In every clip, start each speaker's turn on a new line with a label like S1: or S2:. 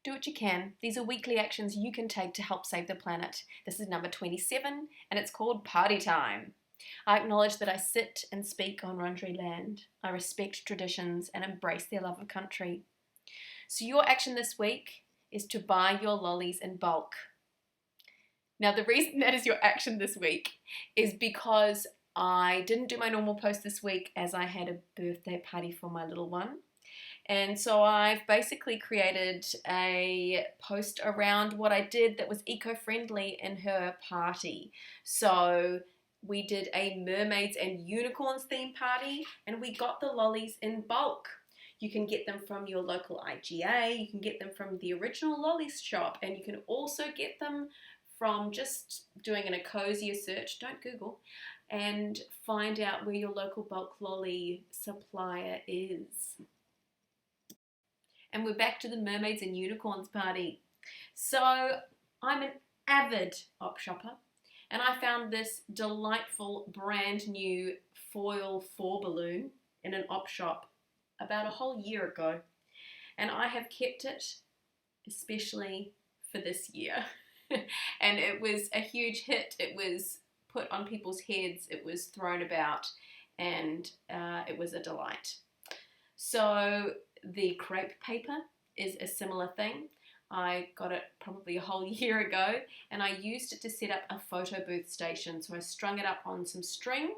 S1: Do what you can. These are weekly actions you can take to help save the planet. This is number 27 and it's called Party Time. I acknowledge that I sit and speak on Wurundjeri land. I respect traditions and embrace their love of country. So your action this week is to buy your lollies in bulk. Now the reason that is your action this week is because I didn't do my normal post this week as I had a birthday party for my little one. And so I've basically created a post around what I did that was eco-friendly in her party. So we did a Mermaids and Unicorns theme party and we got the lollies in bulk. You can get them from your local IGA, you can get them from the original lollies shop, and you can also get them from just doing an Ecosia search, don't Google, and find out where your local bulk lolly supplier is. And we're back to the Mermaids and Unicorns party. So I'm an avid op shopper and I found this delightful brand new foil 4 balloon in an op shop about a whole year ago. And I have kept it especially for this year. And it was a huge hit. It was put on people's heads, it was thrown about, and it was a delight. So the crepe paper is a similar thing. I got it probably a whole year ago and I used it to set up a photo booth station. So I strung it up on some string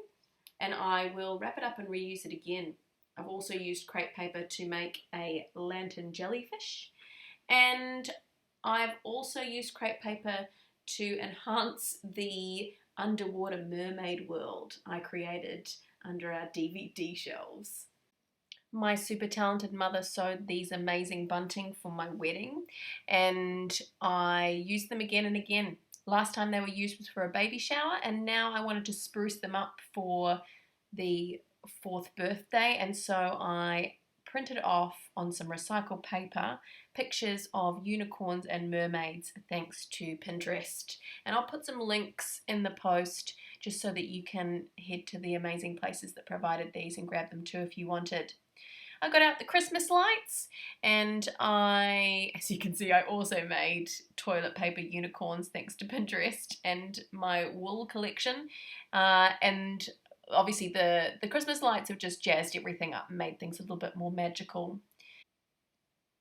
S1: and I will wrap it up and reuse it again. I've also used crepe paper to make a lantern jellyfish, and I've also used crepe paper to enhance the underwater mermaid world I created under our DVD shelves. My super talented mother sewed these amazing bunting for my wedding and I used them again and again. Last time they were used was for a baby shower and now I wanted to spruce them up for the 4th birthday, and so I printed off on some recycled paper pictures of unicorns and mermaids thanks to Pinterest, and I'll put some links in the post just so that you can head to the amazing places that provided these and grab them too if you wanted. I got out the Christmas lights and as you can see, I also made toilet paper unicorns thanks to Pinterest and my wool collection. And obviously the Christmas lights have just jazzed everything up and made things a little bit more magical.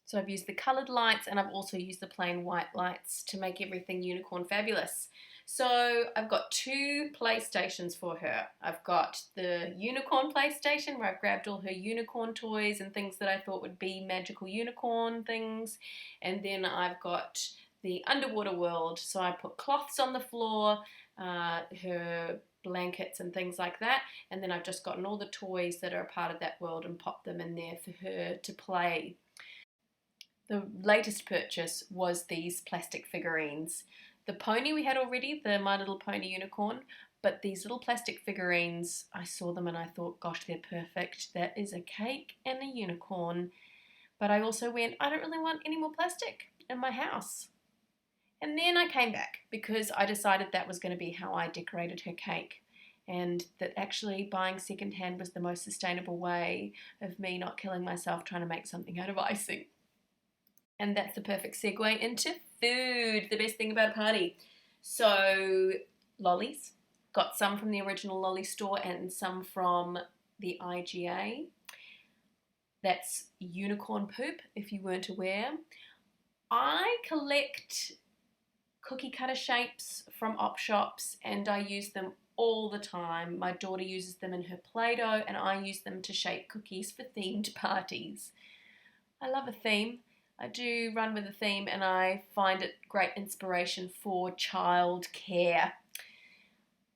S1: So I've used the coloured lights and I've also used the plain white lights to make everything unicorn fabulous. So I've got 2 playstations for her. I've got the unicorn playstation where I've grabbed all her unicorn toys and things that I thought would be magical unicorn things. And then I've got the underwater world. So I put cloths on the floor, her blankets and things like that. And then I've just gotten all the toys that are a part of that world and popped them in there for her to play. The latest purchase was these plastic figurines. The pony we had already, the My Little Pony Unicorn, but these little plastic figurines, I saw them and I thought, gosh, they're perfect. That is a cake and a unicorn. But I also went, I don't really want any more plastic in my house. And then I came back because I decided that was going to be how I decorated her cake, and that actually buying secondhand was the most sustainable way of me not killing myself trying to make something out of icing. And that's the perfect segue into food, the best thing about a party. So lollies, got some from the original lolly store and some from the IGA. That's unicorn poop, if you weren't aware. I collect cookie cutter shapes from op shops and I use them all the time. My daughter uses them in her Play-Doh and I use them to shape cookies for themed parties. I love a theme. I do run with a theme and I find it great inspiration for child care.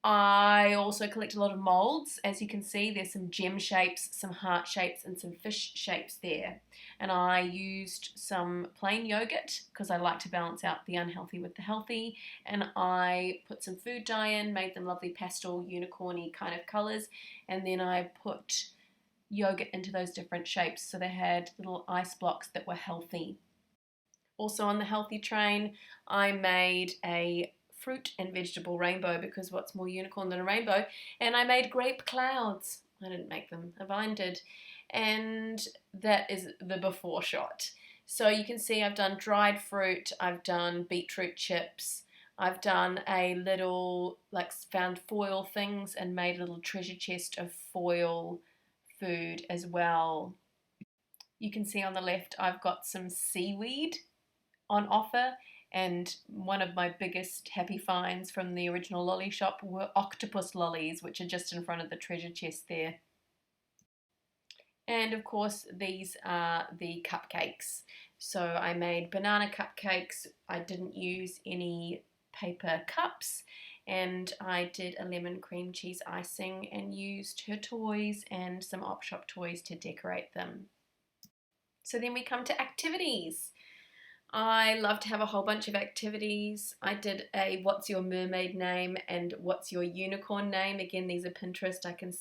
S1: I also collect a lot of molds. As you can see, there's some gem shapes, some heart shapes and some fish shapes there. And I used some plain yogurt because I like to balance out the unhealthy with the healthy. And I put some food dye in, made them lovely pastel unicorny kind of colours. And then I put yogurt into those different shapes so they had little ice blocks that were healthy. Also on the healthy train, I made a fruit and vegetable rainbow because what's more unicorn than a rainbow, and I made grape clouds. I didn't make them, Yvonne did, and that is the before shot. So you can see I've done dried fruit, I've done beetroot chips, I've done a little, like, found foil things and made a little treasure chest of foil food as well. You can see on the left I've got some seaweed on offer, and one of my biggest happy finds from the original lolly shop were octopus lollies, which are just in front of the treasure chest there. And of course these are the cupcakes. So I made banana cupcakes. I didn't use any paper cups, and I did a lemon cream cheese icing and used her toys and some op shop toys to decorate them. So then we come to activities. I love to have a whole bunch of activities. I did a what's your mermaid name and what's your unicorn name. Again, these are Pinterest. I can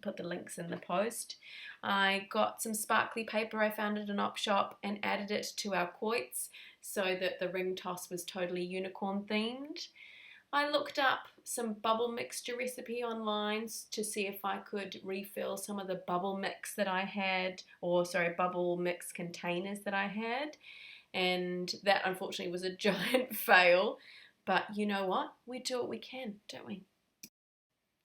S1: put the links in the post. I got some sparkly paper I found at an op shop and added it to our quoits so that the ring toss was totally unicorn themed. I looked up some bubble mixture recipe online to see if I could refill some of the bubble mix that I had, bubble mix containers that I had. And that unfortunately was a giant fail, but you know what? We do what we can, don't we?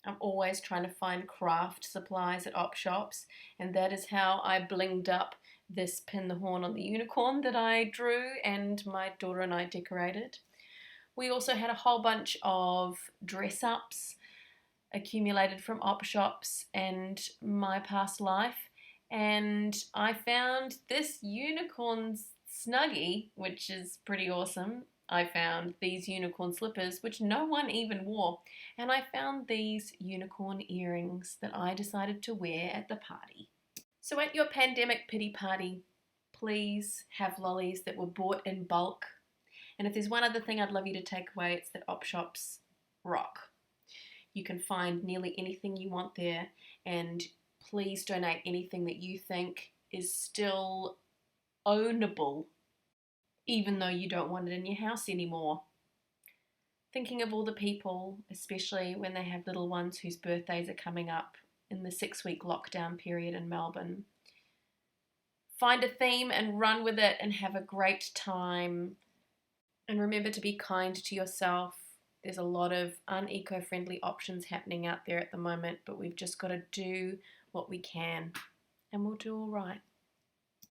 S1: I'm always trying to find craft supplies at op shops, and that is how I blinged up this pin the horn on the unicorn that I drew and my daughter and I decorated. We also had a whole bunch of dress-ups accumulated from op shops and my past life, and I found this unicorn's snuggie, which is pretty awesome. I found these unicorn slippers, which no one even wore, and I found these unicorn earrings that I decided to wear at the party. So at your pandemic pity party, please have lollies that were bought in bulk. And if there's one other thing I'd love you to take away, it's that op shops rock. You can find nearly anything you want there, and please donate anything that you think is still ownable, even though you don't want it in your house anymore. Thinking of all the people, especially when they have little ones whose birthdays are coming up in the 6-week lockdown period in Melbourne. Find a theme and run with it and have a great time. And remember to be kind to yourself. There's a lot of uneco-friendly options happening out there at the moment, but we've just got to do what we can, and we'll do all right.